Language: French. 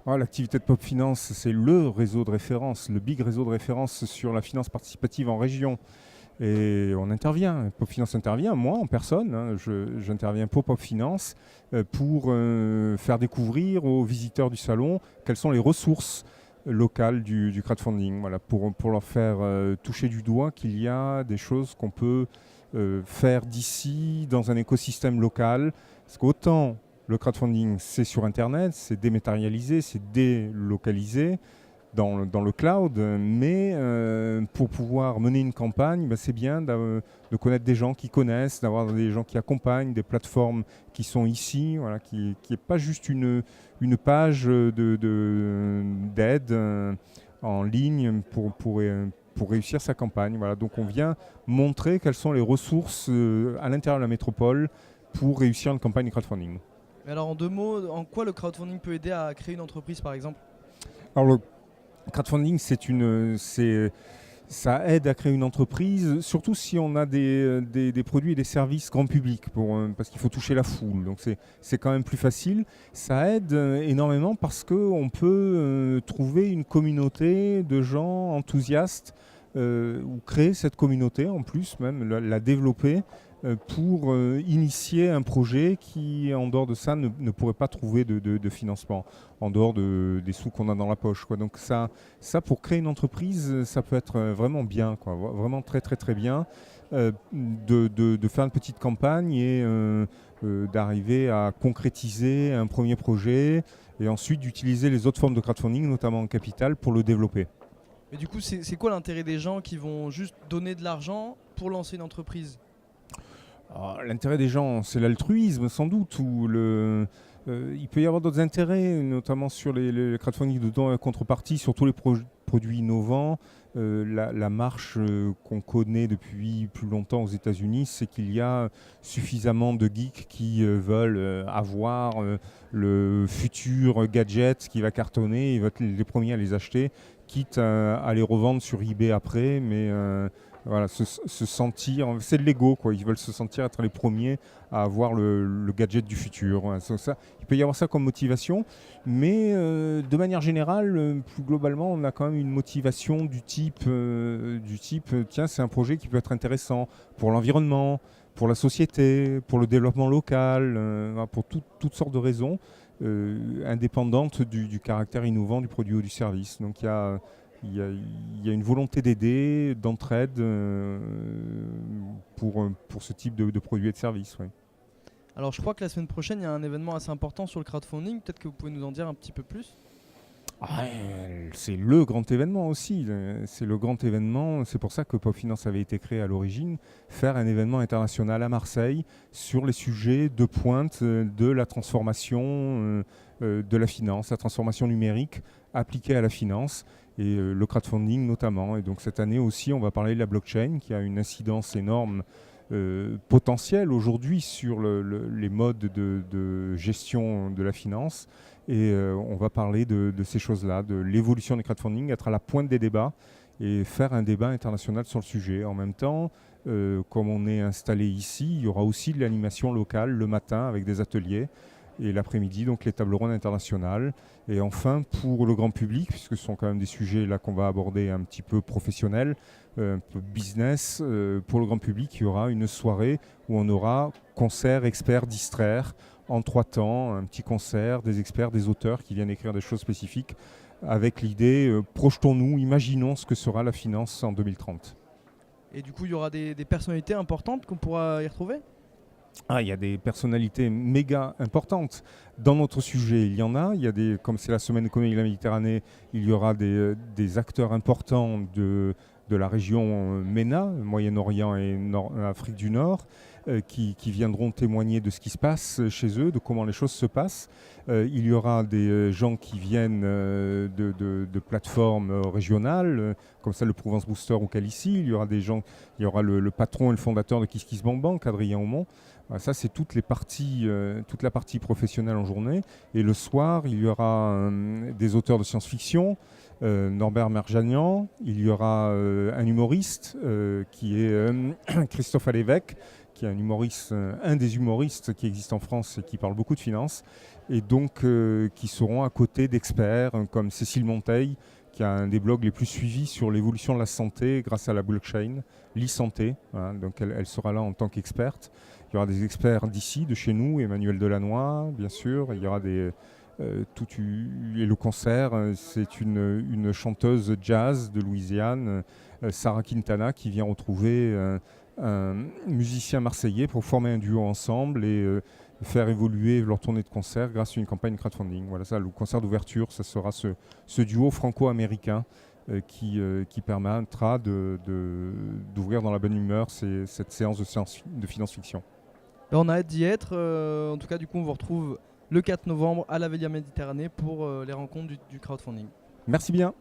L'activité de Pop Finance, c'est le réseau de référence, le big réseau de référence sur la finance participative en région. Et on intervient, Pop Finance intervient, moi en personne, hein, j'interviens pour Pop Finance pour faire découvrir aux visiteurs du salon quelles sont les ressources locales du crowdfunding, voilà, pour leur faire toucher du doigt qu'il y a des choses qu'on peut faire d'ici dans un écosystème local. Parce qu'autant le crowdfunding c'est sur Internet, c'est dématérialisé, c'est délocalisé, dans le cloud, mais pour pouvoir mener une campagne, c'est bien de connaître des gens qui connaissent, d'avoir des gens qui accompagnent, des plateformes qui sont ici, voilà, qui n'est pas juste une page d'aide en ligne pour réussir sa campagne. Voilà. Donc on vient montrer quelles sont les ressources à l'intérieur de la métropole pour réussir une campagne de crowdfunding. Mais alors en 2 mots, en quoi le crowdfunding peut aider à créer une entreprise par exemple? Alors le crowdfunding, ça aide à créer une entreprise, surtout si on a des produits et des services grand public, parce qu'il faut toucher la foule. Donc c'est quand même plus facile. Ça aide énormément parce qu'on peut trouver une communauté de gens enthousiastes ou créer cette communauté en plus, même la développer pour initier un projet qui, en dehors de ça, ne pourrait pas trouver de financement, en dehors des sous qu'on a dans la poche, quoi. Donc ça, pour créer une entreprise, ça peut être vraiment bien, quoi, vraiment très très très bien, de faire une petite campagne et d'arriver à concrétiser un premier projet et ensuite d'utiliser les autres formes de crowdfunding, notamment en capital, pour le développer. Mais du coup, c'est quoi l'intérêt des gens qui vont juste donner de l'argent pour lancer une entreprise? Alors, l'intérêt des gens, c'est l'altruisme sans doute, ou il peut y avoir d'autres intérêts, notamment sur les crowdfunding de dons à contrepartie, sur tous les produits innovants. La marche qu'on connaît depuis plus longtemps aux États-Unis, c'est qu'il y a suffisamment de geeks qui veulent avoir le futur gadget qui va cartonner, ils vont être les premiers à les acheter, quitte à les revendre sur eBay après, mais voilà, se sentir, c'est de l'ego, quoi. Ils veulent se sentir être les premiers à avoir le gadget du futur. Voilà, ça, il peut y avoir ça comme motivation, mais de manière générale, plus globalement, on a quand même une motivation du type, tiens, c'est un projet qui peut être intéressant pour l'environnement, pour la société, pour le développement local, voilà, pour toutes sortes de raisons, indépendantes du caractère innovant du produit ou du service. Donc il y a une volonté d'aider, d'entraide pour ce type de produits et de services. Ouais. Alors je crois que la semaine prochaine, il y a un événement assez important sur le crowdfunding. Peut-être que vous pouvez nous en dire un petit peu plus? C'est le grand événement aussi. C'est le grand événement. C'est pour ça que Pop Finance avait été créé à l'origine. Faire un événement international à Marseille sur les sujets de pointe de la transformation de la finance, la transformation numérique appliquée à la finance et le crowdfunding notamment. Et donc cette année aussi, on va parler de la blockchain qui a une incidence énorme potentielle aujourd'hui sur les modes de gestion de la finance. Et on va parler de ces choses-là, de l'évolution du crowdfunding, être à la pointe des débats et faire un débat international sur le sujet. En même temps, comme on est installé ici, il y aura aussi de l'animation locale le matin avec des ateliers et l'après-midi, donc les tables rondes internationales. Et enfin, pour le grand public, puisque ce sont quand même des sujets là qu'on va aborder un petit peu professionnels, un peu business, pour le grand public, il y aura une soirée où on aura concert, experts, distraire, en 3 temps, un petit concert, des experts, des auteurs qui viennent écrire des choses spécifiques, avec l'idée, projetons-nous, imaginons ce que sera la finance en 2030. Et du coup, il y aura des personnalités importantes qu'on pourra y retrouver? Il y a des personnalités méga importantes. Dans notre sujet, il y en a. Comme c'est la semaine économique de la Méditerranée, il y aura des acteurs importants de la région MENA, Moyen-Orient et Afrique du Nord, qui viendront témoigner de ce qui se passe chez eux, de comment les choses se passent. Il y aura des gens qui viennent de plateformes régionales, comme ça le Provence Booster ou Calici. Il y aura le patron et le fondateur de KissKissBankBank, Adrien Aumont. Ça, c'est toute la partie professionnelle en journée. Et le soir, il y aura des auteurs de science-fiction, Norbert Merjanian. Il y aura un humoriste qui est Christophe Alévèque, qui est un des humoristes qui existe en France et qui parle beaucoup de finances, et donc qui seront à côté d'experts comme Cécile Monteil, qui a un des blogs les plus suivis sur l'évolution de la santé grâce à la blockchain, l'e-santé. Voilà, donc elle sera là en tant qu'experte. Il y aura des experts d'ici, de chez nous, Emmanuel Delannoy, bien sûr. Il y aura et le concert, c'est une chanteuse jazz de Louisiane, Sarah Quintana, qui vient retrouver un musicien marseillais pour former un duo ensemble et faire évoluer leur tournée de concert grâce à une campagne crowdfunding. Voilà, ça, le concert d'ouverture, ça sera ce duo franco-américain qui permettra d'ouvrir dans la bonne humeur cette séance de finance-fiction. On a hâte d'y être. En tout cas, du coup, on vous retrouve le 4 novembre à la Velia Méditerranée pour les rencontres du crowdfunding. Merci bien.